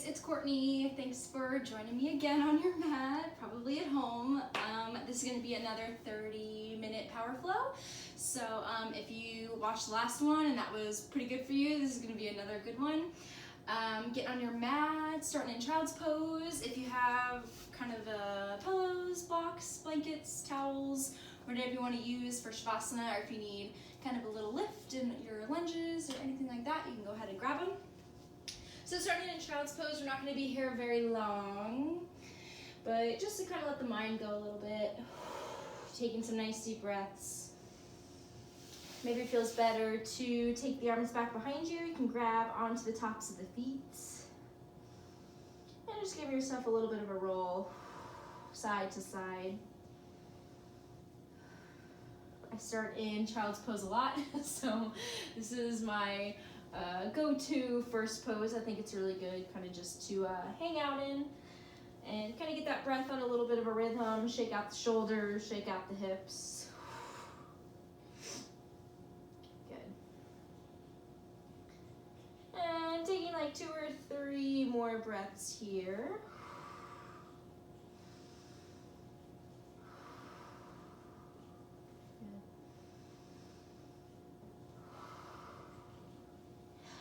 it's Courtney. Thanks for joining me again on your mat, probably at home. This is going to be another 30-minute power flow. So if you watched the last one and that was pretty good for you, this is going to be another good one. Get on your mat, starting in child's pose. If you have kind of pillows, blocks, blankets, towels, whatever you want to use for Shavasana, or if you need kind of a little lift in your lunges or anything like that, you can go ahead and grab them. So starting in child's pose, we're not going to be here very long, but just to kind of let the mind go a little bit, taking some nice deep breaths. Maybe it feels better to take the arms back behind you. You can grab onto the tops of the feet. And just give yourself a little bit of a roll, side to side. I start in child's pose a lot, so this is my go-to first pose. I think it's really good kind of just to hang out in and kind of get that breath on a little bit of a rhythm, shake out the shoulders, shake out the hips. Good. And taking like 2 or 3 more breaths here.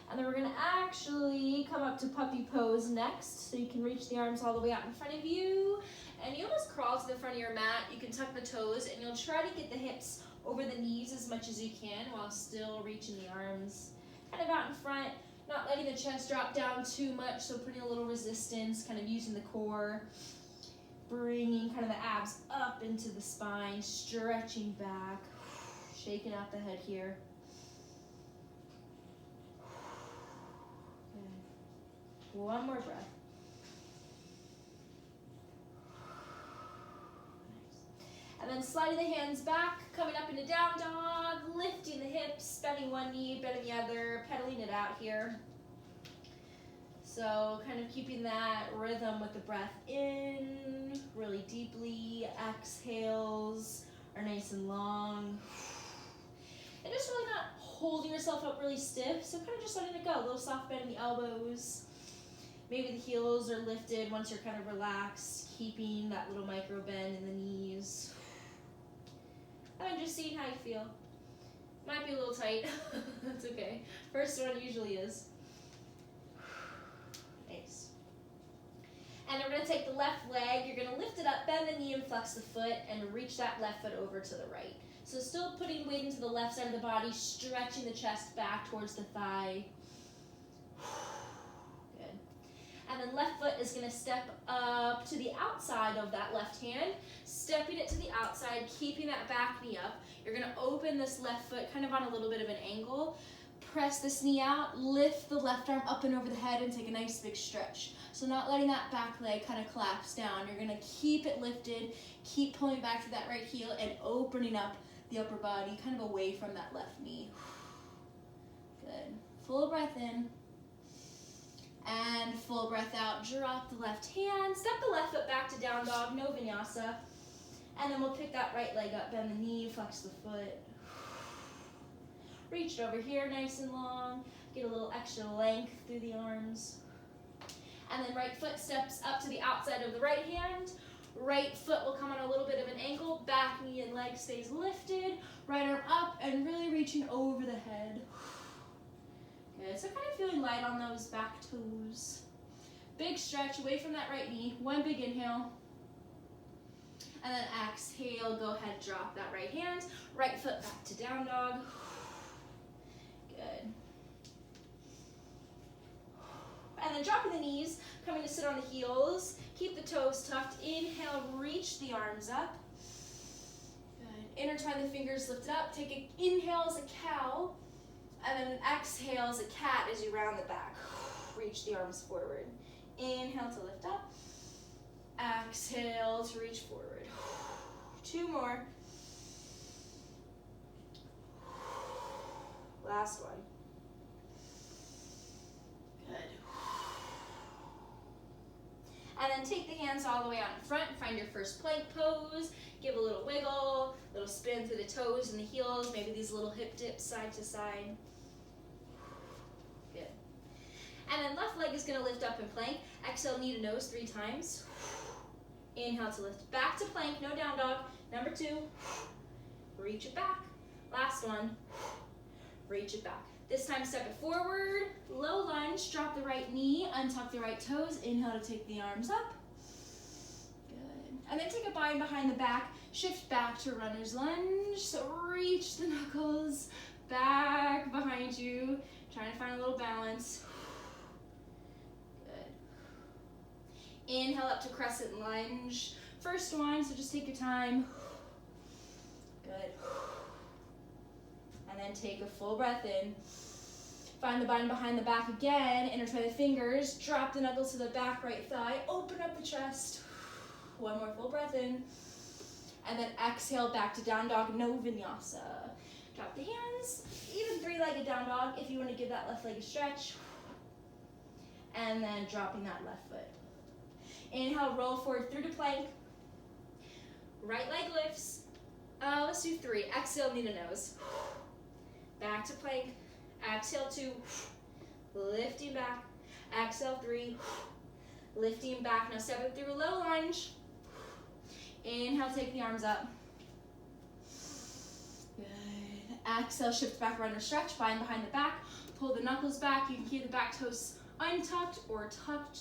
And then we're gonna actually come up to puppy pose next. So you can reach the arms all the way out in front of you. And you almost crawl to the front of your mat. You can tuck the toes and you'll try to get the hips over the knees as much as you can while still reaching the arms kind of out in front, not letting the chest drop down too much. So putting a little resistance, kind of using the core, bringing kind of the abs up into the spine, stretching back, shaking out the head here. One more breath. Nice. And then sliding the hands back, coming up into down dog, lifting the hips, bending one knee, bending the other, pedaling it out here. So kind of keeping that rhythm with the breath in, really deeply. Exhales are nice and long. And just really not holding yourself up really stiff, so kind of just letting it go. A little soft bend in the elbows. Maybe the heels are lifted once you're kind of relaxed, keeping that little micro bend in the knees. And just seeing how you feel. Might be a little tight, that's okay. First one usually is. Nice. And then we're gonna take the left leg, you're gonna lift it up, bend the knee and flex the foot, and reach that left foot over to the right. So still putting weight into the left side of the body, stretching the chest back towards the thigh. And then left foot is gonna step up to the outside of that left hand, stepping it to the outside, keeping that back knee up. You're gonna open this left foot kind of on a little bit of an angle, press this knee out, lift the left arm up and over the head and take a nice big stretch. So not letting that back leg kind of collapse down. You're gonna keep it lifted, keep pulling back to that right heel and opening up the upper body kind of away from that left knee. Good. Full breath in. And full breath out, drop the left hand, step the left foot back to down dog, no vinyasa. And then we'll pick that right leg up, bend the knee, flex the foot. Reach it over here nice and long, get a little extra length through the arms. And then right foot steps up to the outside of the right hand. Right foot will come on a little bit of an angle, back knee and leg stays lifted, right arm up and really reaching over the head. Good, so kind of feeling light on those back toes. Big stretch away from that right knee. One big inhale. And then exhale, go ahead, drop that right hand. Right foot back to down dog. Good. And then dropping the knees, coming to sit on the heels. Keep the toes tucked. Inhale, reach the arms up. Good. Intertwine the fingers, lift it up. Take an inhale as a cow. And then exhale as a cat as you round the back. Reach the arms forward. Inhale to lift up. Exhale to reach forward. 2 more. Last one. Good. And then take the hands all the way out in front. Find your first plank pose. Give a little wiggle, little spin through the toes and the heels. Maybe these little hip dips side to side. Good. And then left leg is gonna lift up in plank. Exhale, knee to nose 3 times. Inhale to lift. Back to plank, no down dog. Number 2, reach it back. Last one, reach it back. This time step it forward, low lunge, drop the right knee, untuck the right toes. Inhale to take the arms up. Good. And then take a bind behind the back, shift back to runner's lunge. So reach the knuckles back behind you. Trying to find a little balance. Good. Inhale up to crescent lunge. First one, so just take your time. Good. And then take a full breath in. Find the bind behind the back again. Intertwine the fingers. Drop the knuckles to the back right thigh. Open up the chest. One more full breath in. And then exhale back to down dog, no vinyasa. Drop the hands. Even 3-legged down dog if you want to give that left leg a stretch. And then dropping that left foot. Inhale, roll forward through to plank. Right leg lifts. Let's do 3. Exhale, knee to nose. Back to plank. Exhale 2. Lifting back. Exhale 3. Lifting back. Now step it through a low lunge. Inhale, take the arms up. Good. Exhale, shift back, runner stretch. Bind behind the back. Pull the knuckles back. You can keep the back toes untucked or tucked.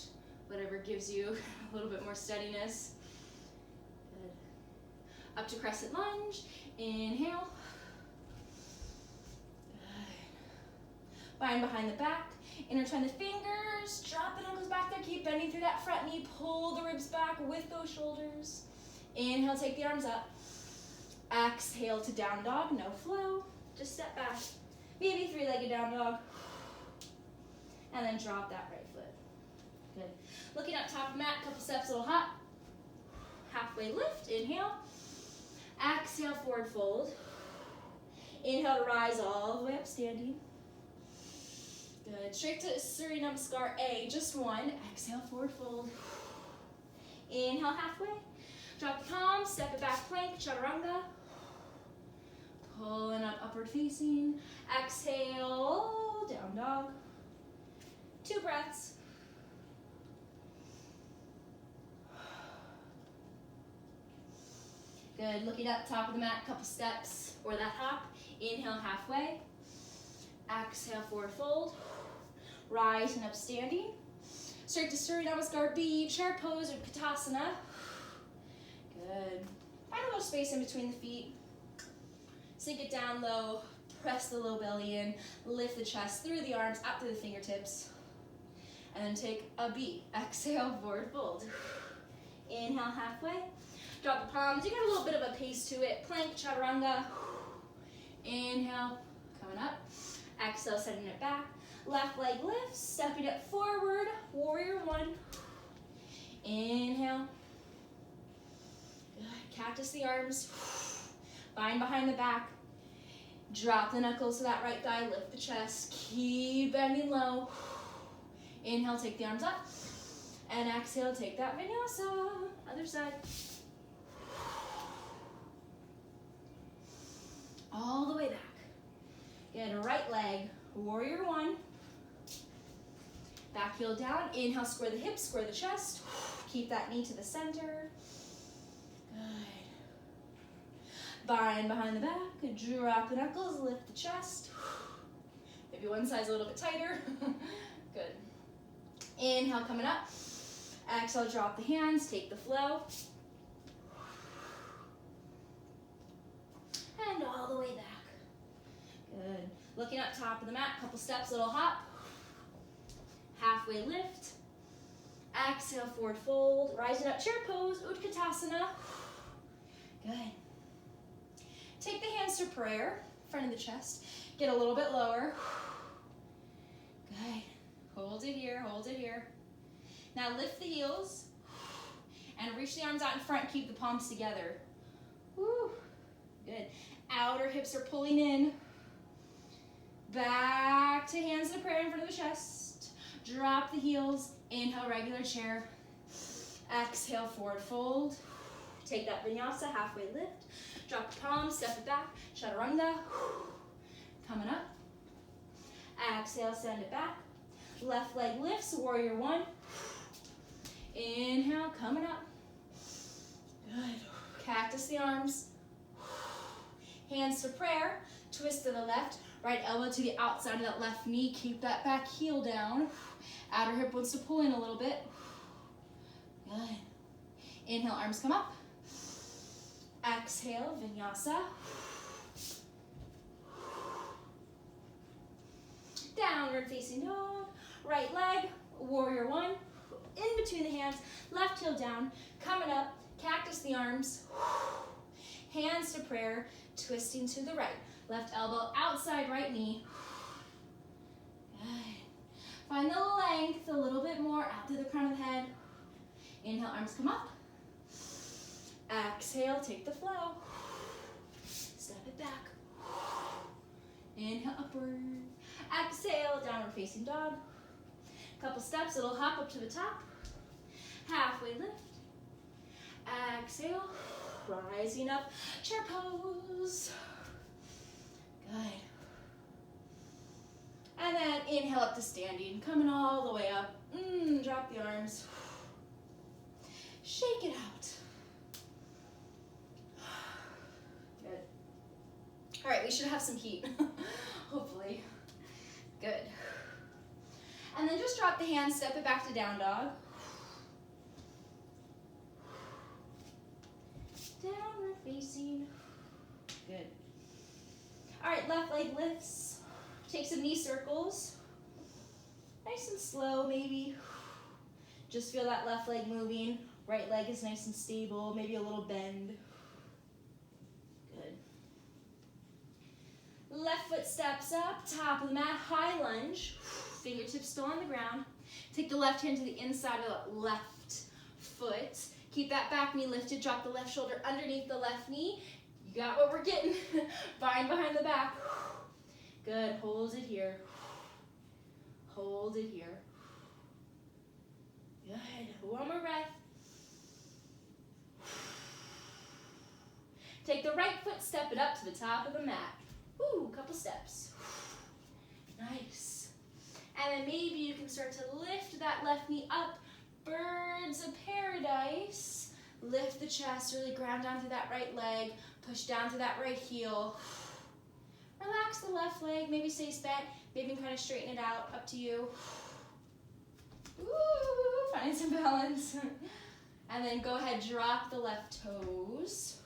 Whatever gives you a little bit more steadiness. Good. Up to crescent lunge. Inhale. Good. Bind behind the back. Intertwine the fingers. Drop the knuckles back there. Keep bending through that front knee. Pull the ribs back with those shoulders. Inhale, take the arms up. Exhale to down dog, no flow. Just step back. Maybe 3-legged down dog. And then drop that right foot. Good. Looking up top of the mat, couple steps, little hop. Halfway lift, inhale. Exhale, forward fold. Inhale to rise all the way up, standing. Good. Straight to Surya Namaskar A, just one. Exhale, forward fold. Inhale, halfway. Drop the palms, step it back, plank, chaturanga. Pulling up, upward facing. Exhale, down dog. 2 breaths. Good, looking up, top of the mat, couple steps, or that hop. Inhale, halfway. Exhale, forward fold. Rise and up, standing. Straight to Surya Namaskar B, chair pose or Katasana. Good. Find a little space in between the feet. Sink it down low, press the low belly in, lift the chest through the arms, up through the fingertips. And then take a B. Exhale, forward fold. Inhale, halfway. Drop the palms. You got a little bit of a pace to it. Plank, chaturanga. Inhale, coming up. Exhale, sending it back. Left leg lifts, stepping it forward. Warrior 1. Inhale. Good. Cactus the arms. Bind behind the back. Drop the knuckles to that right thigh. Lift the chest. Keep bending low. Inhale, take the arms up. And exhale, take that vinyasa. Other side. All the way back. Good. Right leg. Warrior 1. Back heel down. Inhale, square the hips, square the chest. Keep that knee to the center. Good. Bind behind the back. Drop the knuckles, lift the chest. Maybe one side's a little bit tighter. Good. Inhale, coming up. Exhale, drop the hands, take the flow. And all the way back. Good. Looking up top of the mat, couple steps, little hop. Halfway lift. Exhale, forward fold. Rising up, chair pose, Utkatasana. Good. Take the hands to prayer, front of the chest. Get a little bit lower. Good. Hold it here, hold it here. Now lift the heels and reach the arms out in front. Keep the palms together. Woo. Good. Outer hips are pulling in. Back to hands to prayer in front of the chest. Drop the heels. Inhale, regular chair. Exhale, forward fold. Take that vinyasa, halfway lift. Drop the palms, step it back. Chaturanga. Coming up. Exhale, send it back. Left leg lifts, warrior one. Inhale, coming up. Good. Cactus the arms. Hands to prayer. Twist to the left. Right elbow to the outside of that left knee. Keep that back heel down. Outer hip wants to pull in a little bit. Good. Inhale, arms come up. Exhale, Vinyasa. Downward facing dog. Right leg, warrior one. In between the hands, left heel down. Coming up, cactus the arms. Hands to prayer, twisting to the right. Left elbow outside right knee. Good. Find the length a little bit more out to the crown of the head. Inhale, arms come up. Exhale, take the flow. Step it back. Inhale, upward. Exhale, downward facing dog. Couple steps, it'll hop up to the top. Halfway lift. Exhale, rising up, chair pose. Good. And then inhale up to standing, coming all the way up. Drop the arms. Shake it out. Good. All right, we should have some heat, hopefully. Good. And then just drop the hands, step it back to down dog. Downward facing. Good. All right, left leg lifts. Take some knee circles. Nice and slow, maybe. Just feel that left leg moving. Right leg is nice and stable, maybe a little bend. Good. Left foot steps up, top of the mat, high lunge. Fingertips still on the ground. Take the left hand to the inside of the left foot. Keep that back knee lifted. Drop the left shoulder underneath the left knee. You got what we're getting. Bind behind the back. Good. Hold it here. Hold it here. Good. One more breath. Take the right foot, step it up to the top of the mat. Woo, couple steps. Nice. And then maybe you can start to lift that left knee up. Birds of paradise. Lift the chest, really ground down through that right leg. Push down to that right heel. Relax the left leg, maybe stays bent. Maybe you can kind of straighten it out, up to you. Ooh, find some balance. And then go ahead, drop the left toes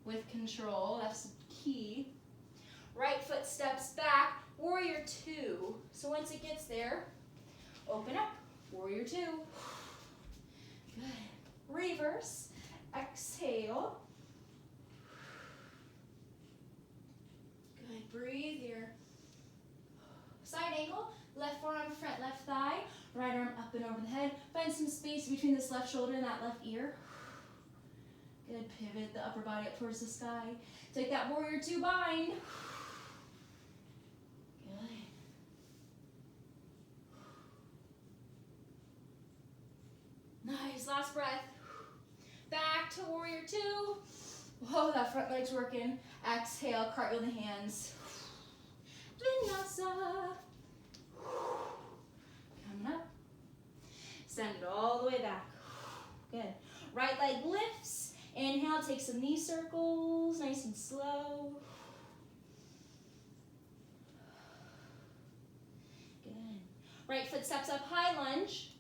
with control. That's key. Right foot steps back, warrior two. So once it gets there, open up, warrior two. Good. Reverse, exhale. Good, breathe here. Side angle, left forearm front, left thigh, right arm up and over the head. Find some space between this left shoulder and that left ear. Good, pivot the upper body up towards the sky. Take that warrior two bind. Good. Nice, last breath. Back to warrior two. Whoa, that front leg's working. Exhale, cartwheel the hands. Vinyasa. Coming up. Send it all the way back. Good. Right leg lifts. Inhale, take some knee circles, nice and slow. Good. Right foot steps up, high lunge.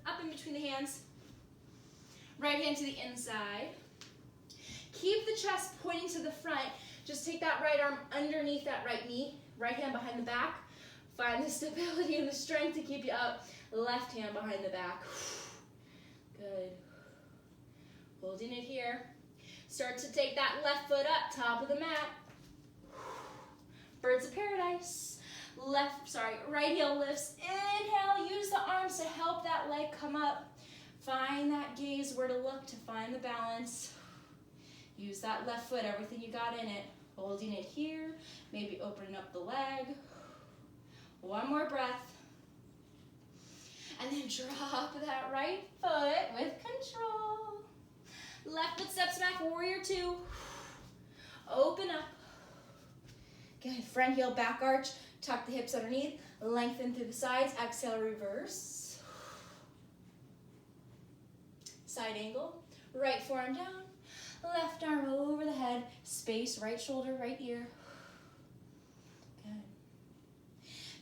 Up in between the hands. Right hand to the inside. Keep the chest pointing to the front. Just take that right arm underneath that right knee. Right hand behind the back. Find the stability and the strength to keep you up. Left hand behind the back. Good. Holding it here. Start to take that left foot up, top of the mat. Birds of paradise. Right heel lifts. Inhale, use the arms to help that leg come up. Find that gaze, where to look to find the balance. Use that left foot, everything you got in it. Holding it here, maybe opening up the leg. One more breath. And then drop that right foot with control. Left foot steps back, warrior two. Open up. Good, front heel back arch. Tuck the hips underneath. Lengthen through the sides. Exhale, reverse. Side angle. Right forearm down. Left arm over the head. Space, right shoulder, right ear. Good.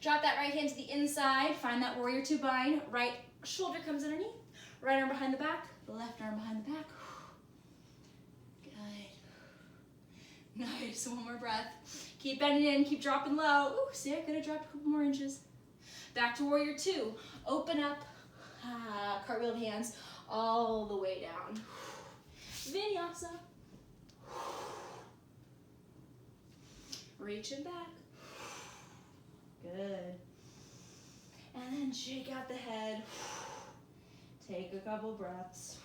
Drop that right hand to the inside. Find that warrior two bind. Right shoulder comes underneath. Right arm behind the back. Left arm behind the back. Good. Nice. One more breath. Keep bending in. Keep dropping low. Ooh, see, I could have dropped a couple more inches. Back to warrior two. Open up. Cartwheel hands all the way down. Vinyasa. Reaching back. Good. And then shake out the head. Take a couple breaths.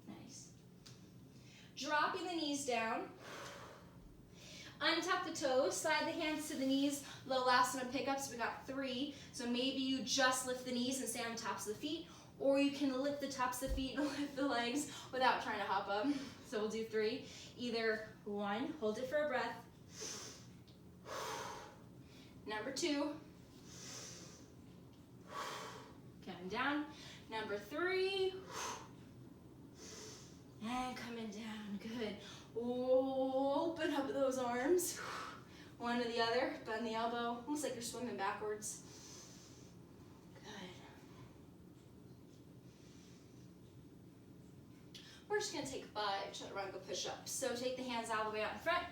Nice. Dropping the knees down. Untuck the toes, slide the hands to the knees. Low last one pickups, we got 3. So maybe you just lift the knees and stay on the tops of the feet, or you can lift the tops of the feet and lift the legs without trying to hop up. So we'll do 3. Either 1, hold it for a breath. Number 2. Coming down. Number 3. And coming down. Good. Open up those arms. One to the other. Bend the elbow. Almost like you're swimming backwards. Good. We're just going to take 5 chaturanga push-ups. So take the hands all the way out in front.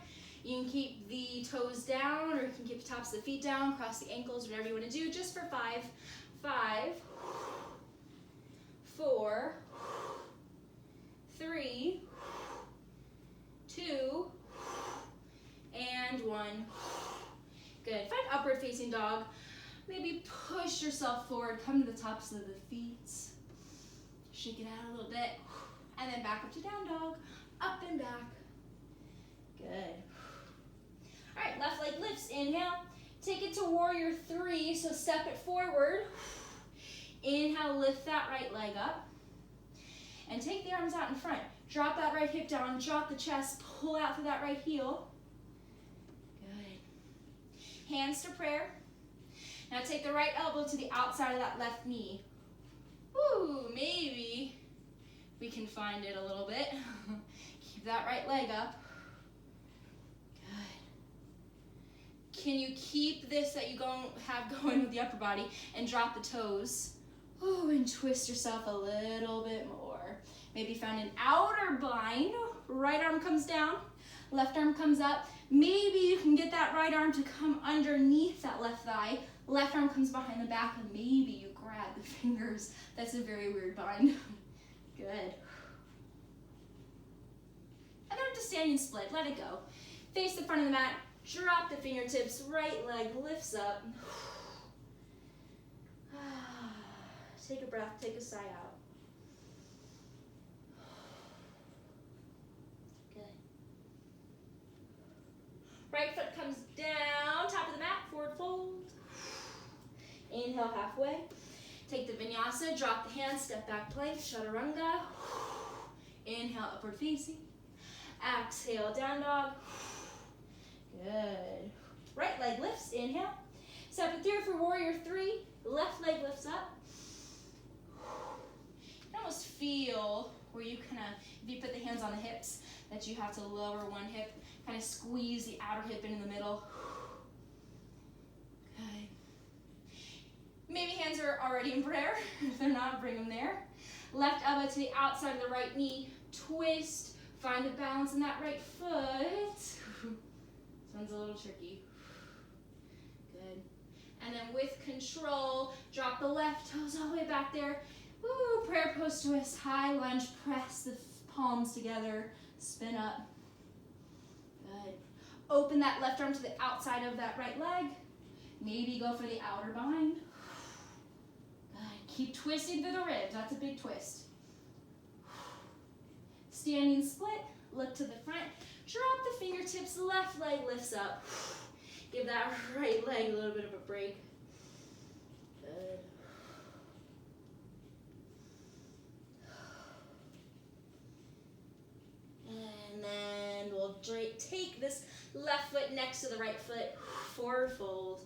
You can keep the toes down, or you can keep the tops of the feet down, cross the ankles, whatever you want to do, just for 5. 5, 4, 3, 2, and 1. Good. Find upward facing dog. Maybe push yourself forward, come to the tops of the feet. Shake it out a little bit. And then back up to down dog. Up and back. Good. All right, left leg lifts. Inhale. Take it to warrior 3, so step it forward. Inhale, lift that right leg up. And take the arms out in front. Drop that right hip down, drop the chest, pull out through that right heel. Good. Hands to prayer. Now take the right elbow to the outside of that left knee. Woo, maybe we can find it a little bit. Keep that right leg up. Good. Can you keep this that you have going with the upper body and drop the toes? Ooh, and twist yourself a little bit more. Maybe find an outer bind. Right arm comes down, left arm comes up. Maybe you can get that right arm to come underneath that left thigh. Left arm comes behind the back, and maybe you grab the fingers. That's a very weird bind. Good. And then just standing split, let it go. Face the front of the mat, drop the fingertips, right leg lifts up. Take a breath, take a sigh out. Right foot comes down, top of the mat, forward fold. Inhale halfway. Take the vinyasa, drop the hands, step back plank, chaturanga. Inhale, upward facing. Exhale, down dog. Good. Right leg lifts, inhale. Step it through for warrior 3. Left leg lifts up. You can almost feel where you kind of, if you put the hands on the hips, that you have to lower one hip. Kind of squeeze the outer hip in the middle. Good. Maybe hands are already in prayer. If they're not, bring them there. Left elbow to the outside of the right knee. Twist. Find the balance in that right foot. This one's a little tricky. Good. And then with control, drop the left toes all the way back there. Woo, prayer pose twist. High lunge. Press the palms together. Spin up. Good. Open that left arm to the outside of that right leg. Maybe go for the outer bind. Good. Keep twisting through the ribs. That's a big twist. Standing split. Look to the front. Drop the fingertips. Left leg lifts up. Give that right leg a little bit of a break. Good. And then we'll take this Left foot next to the right foot, forward fold.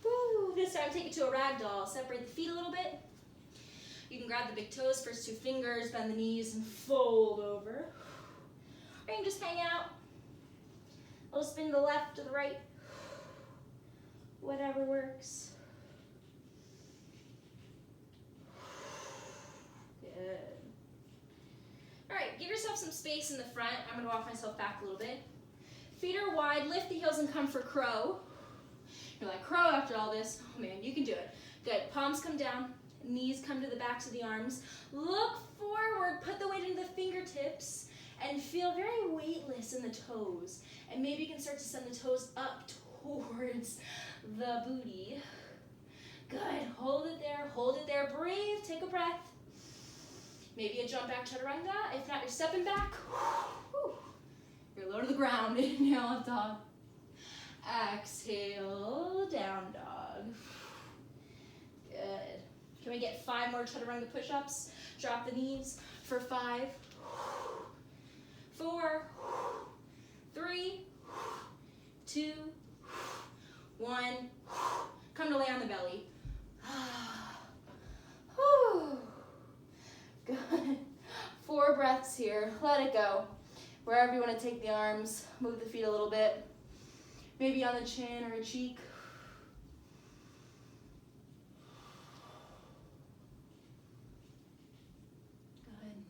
Woo. This time take it to a ragdoll. Separate the feet a little bit. You can grab the big toes, first 2 fingers, bend the knees, and fold over. Or you can just hang out. A little spin to the left, to the right. Whatever works. Good. All right, give yourself some space in the front. I'm gonna walk myself back a little bit. Feet are wide, lift the heels and come for crow. You're like, crow after all this. Oh man, you can do it. Good, palms come down, knees come to the backs of the arms. Look forward, put the weight into the fingertips and feel very weightless in the toes. And maybe you can start to send the toes up towards the booty. Good, hold it there, breathe, take a breath. Maybe a jump back chaturanga. If not, you're stepping back. You're low to the ground. Inhale, up dog. Exhale, down dog. Good. Can we get 5 more chaturanga push-ups? Drop the knees for 5, 4, 3, 2, 1. Come to lay on the belly. Good. 4 breaths here. Let it go. Wherever you want to take the arms, move the feet a little bit. Maybe on the chin or a cheek. Good.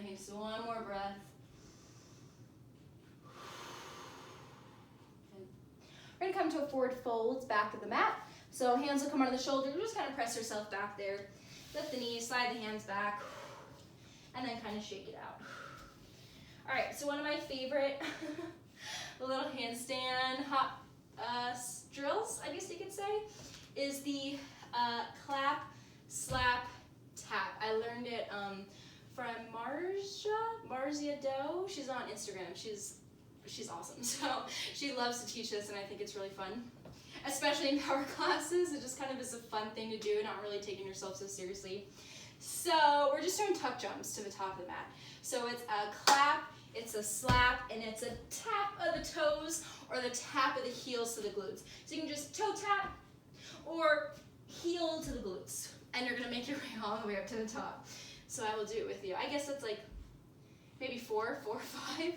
Nice. 1 more breath. We're gonna come to a forward fold, back of the mat. So hands will come under the shoulder. Just kind of press yourself back there. Lift the knees, slide the hands back, and then kind of shake it out. All right, so one of my favorite little handstand hop drills, I guess you could say, is the clap, slap, tap. I learned it from Marzia Doe. She's on Instagram. She's awesome. So she loves to teach this, and I think it's really fun. Especially in power classes, it just kind of is a fun thing to do, not really taking yourself so seriously. So we're just doing tuck jumps to the top of the mat. So it's a clap, it's a slap, and it's a tap of the toes or the tap of the heels to the glutes. So you can just toe tap or heel to the glutes, and you're gonna make your way all the way up to the top. So I will do it with you. I guess that's like maybe 4 or 5.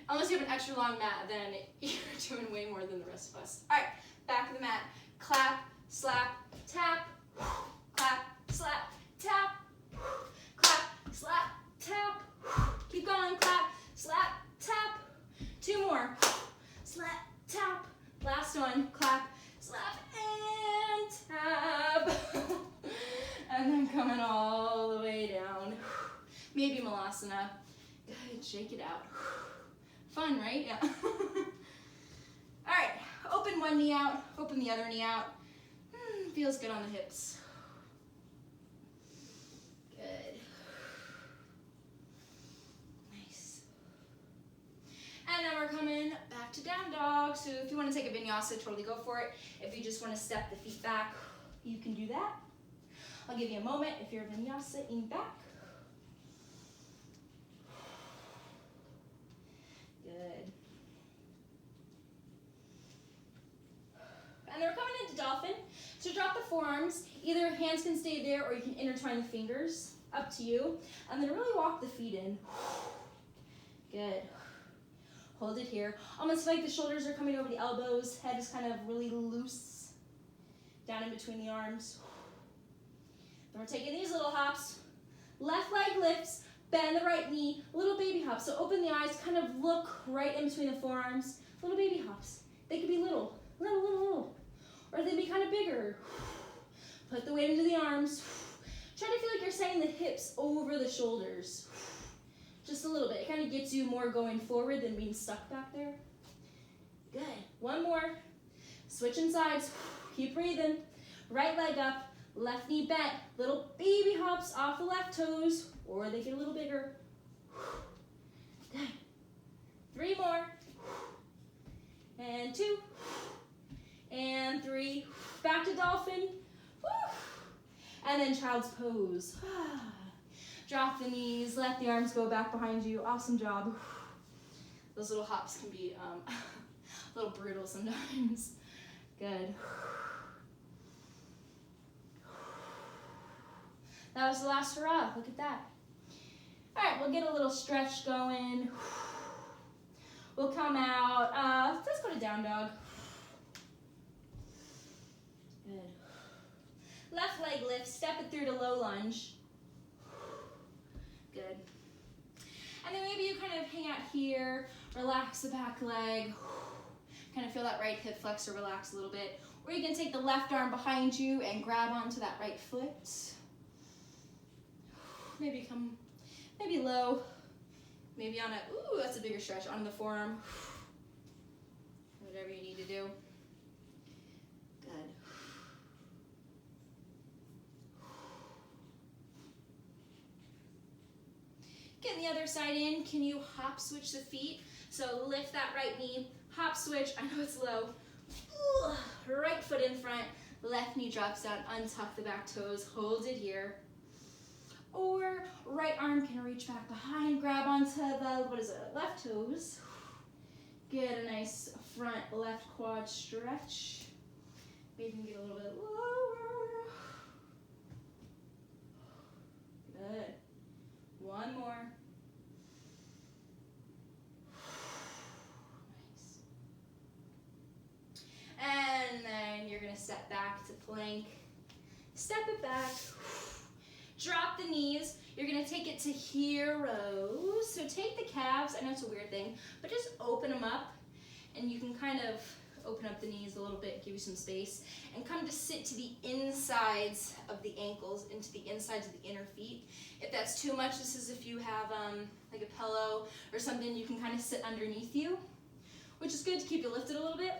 Unless you have an extra long mat, then you're doing way more than the rest of us. All right, back of the mat. Clap, slap, tap, clap, slap, tap, clap, slap, tap. Keep going, clap, slap, tap. 2 more. Slap, tap. Last one, clap, slap, and tap. And then coming all the way down. Maybe malasana. Good, shake it out. Fun, right? Yeah. All right, open one knee out, open the other knee out. Feels good on the hips. Good. Nice. And then we're coming back to down dog. So if you want to take a vinyasa, totally go for it. If you just want to step the feet back, you can do that. I'll give you a moment if you're vinyasa in back. Good. And then we're coming into dolphin. So drop the forearms. Either hands can stay there or you can intertwine the fingers. Up to you. And then really walk the feet in. Good. Hold it here. Almost like the shoulders are coming over the elbows. Head is kind of really loose. Down in between the arms. Then we're taking these little hops. Left leg lifts. Bend the right knee, little baby hops. So open the eyes, kind of look right in between the forearms. Little baby hops. They could be little. Or they be kind of bigger. Put the weight into the arms. Try to feel like you're sending the hips over the shoulders. Just a little bit. It kind of gets you more going forward than being stuck back there. Good. 1 more. Switching sides. Keep breathing. Right leg up. Left knee bent. Little baby hops off the left toes. Or they get a little bigger. Good. 3 more. And 2. And 3. Back to dolphin. And then child's pose. Drop the knees, let the arms go back behind you. Awesome job. Those little hops can be a little brutal sometimes. Good. That was the last hurrah. Look at that. All right, we'll get a little stretch going. We'll come out. Let's go to down dog. Good. Left leg lift, step it through to low lunge. Good. And then maybe you kind of hang out here, relax the back leg, kind of feel that right hip flexor relax a little bit. Or you can take the left arm behind you and grab onto that right foot. Maybe come, maybe low, maybe on a, ooh, that's a bigger stretch, on the forearm. Whatever you need to do. Good. Getting the other side in, can you hop switch the feet? So lift that right knee, hop switch, I know it's low. Ooh, right foot in front, left knee drops down, untuck the back toes, hold it here. Or right arm can reach back behind, grab onto the, left toes. Get a nice front left quad stretch. Maybe you can get a little bit lower. Good. One more. Nice. And then you're gonna step back to plank. Step it back. Drop the knees. You're gonna take it to heroes. So take the calves, I know it's a weird thing, but just open them up, and you can kind of open up the knees a little bit, give you some space, and come to sit to the insides of the ankles, into the insides of the inner feet. If that's too much, this is if you have like a pillow or something, you can kind of sit underneath you, which is good to keep you lifted a little bit.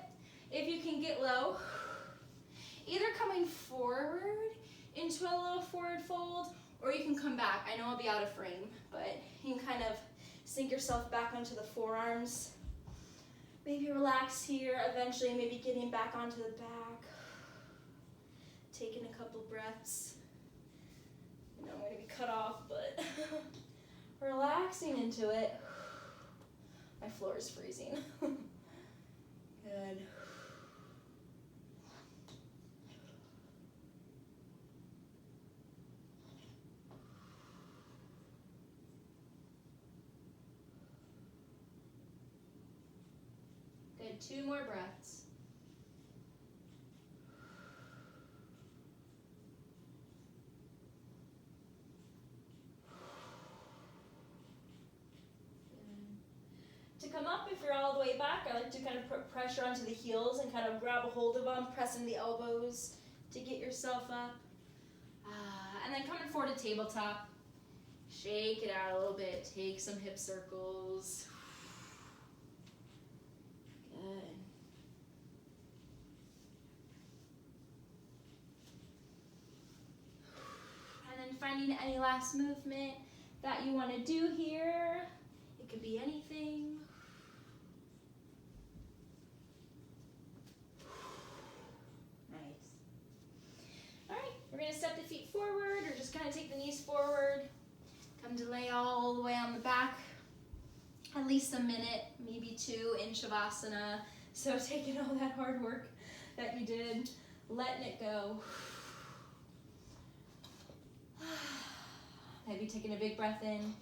If you can get low, either coming forward into a little forward fold, or you can come back. I know I'll be out of frame, but you can kind of sink yourself back onto the forearms. Maybe relax here, eventually maybe getting back onto the back. Taking a couple breaths. I know I'm gonna be cut off, but relaxing into it. My floor is freezing. Good. Good, 2 more breaths. Good. To come up, if you're all the way back, I like to kind of put pressure onto the heels and kind of grab a hold of them, pressing the elbows to get yourself up. And then coming forward to tabletop. Shake it out a little bit, take some hip circles. Good. And then finding any last movement that you want to do here. It could be anything. Nice. All right, we're going to step the feet forward, or just kind of take the knees forward. Come to lay all the way on the back. At least a minute, maybe 2 in Shavasana. So taking all that hard work that you did, letting it go. Maybe taking a big breath in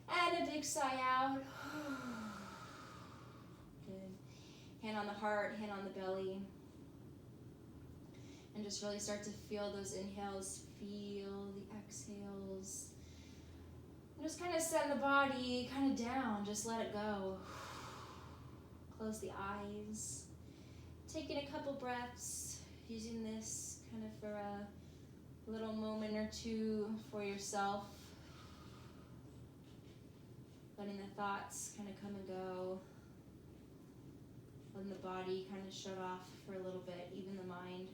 and a big sigh out. Good. Hand on the heart, hand on the belly. And just really start to feel those inhales, feel the exhales. Just kind of send the body kind of down, just let it go. Close the eyes. Taking a couple breaths, using this kind of for a little moment or 2 for yourself. Letting the thoughts kind of come and go. Letting the body kind of shut off for a little bit, even the mind.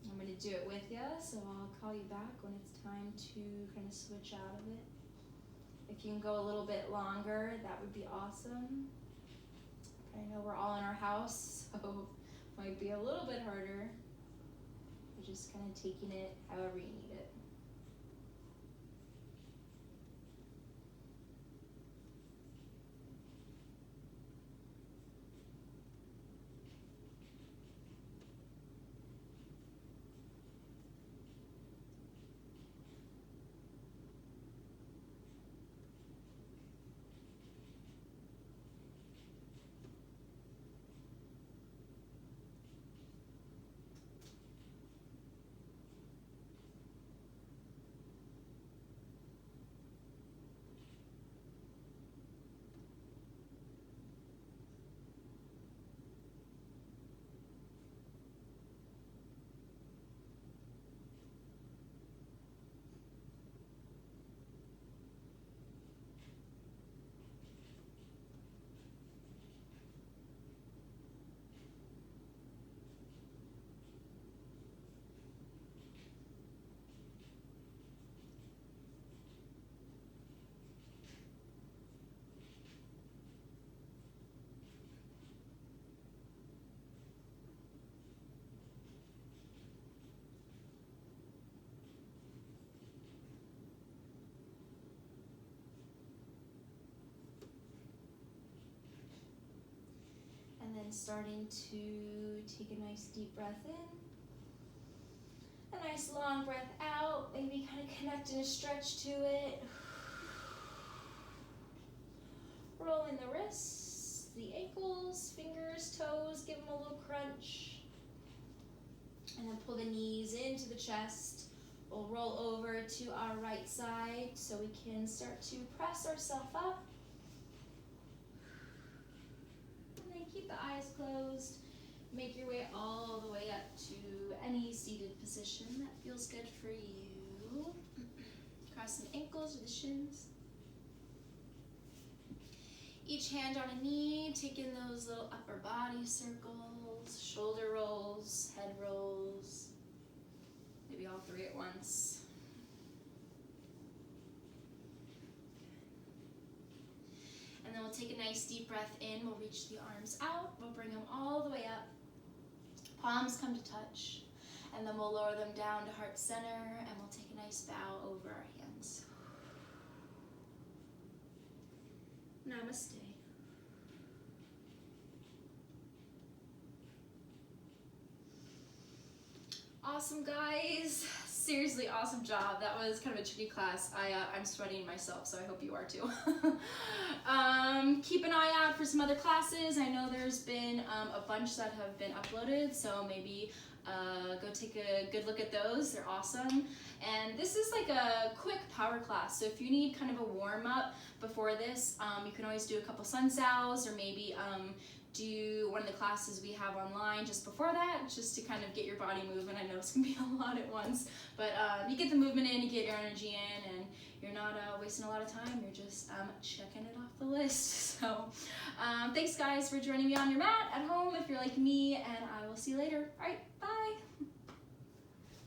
I'm going to do it with you, so I'll call you back when it's time to kind of switch out of it. If you can go a little bit longer, that would be awesome. I know we're all in our house, so Might be a little bit harder. You're just kind of taking it however you need it. And then starting to take a nice deep breath in. A nice long breath out, maybe kind of connecting a stretch to it. Rolling the wrists, the ankles, fingers, toes, give them a little crunch. And then pull the knees into the chest. We'll roll over to our right side so we can start to press ourselves up. Keep the eyes closed. Make your way all the way up to any seated position that feels good for you. Cross the ankles or the shins. Each hand on a knee, taking those little upper body circles, shoulder rolls, head rolls. Maybe all three at once. And then we'll take a nice deep breath in. We'll reach the arms out. We'll bring them all the way up. Palms come to touch. And then we'll lower them down to heart center. And we'll take a nice bow over our hands. Namaste. Awesome, guys. Seriously, awesome job. That was kind of a tricky class. I'm sweating myself, so I hope you are too. Keep an eye out for some other classes. I know there's been a bunch that have been uploaded, so maybe go take a good look at those. They're awesome. And this is like a quick power class, so if you need kind of a warm-up before this, you can always do a couple sun sals, or maybe do one of the classes we have online just before that, just to kind of get your body moving. I know it's gonna be a lot at once, but you get the movement in, you get your energy in, and you're not wasting a lot of time. You're just checking it off the list. So thanks guys for joining me on your mat at home if you're like me, and I will see you later. All right, bye.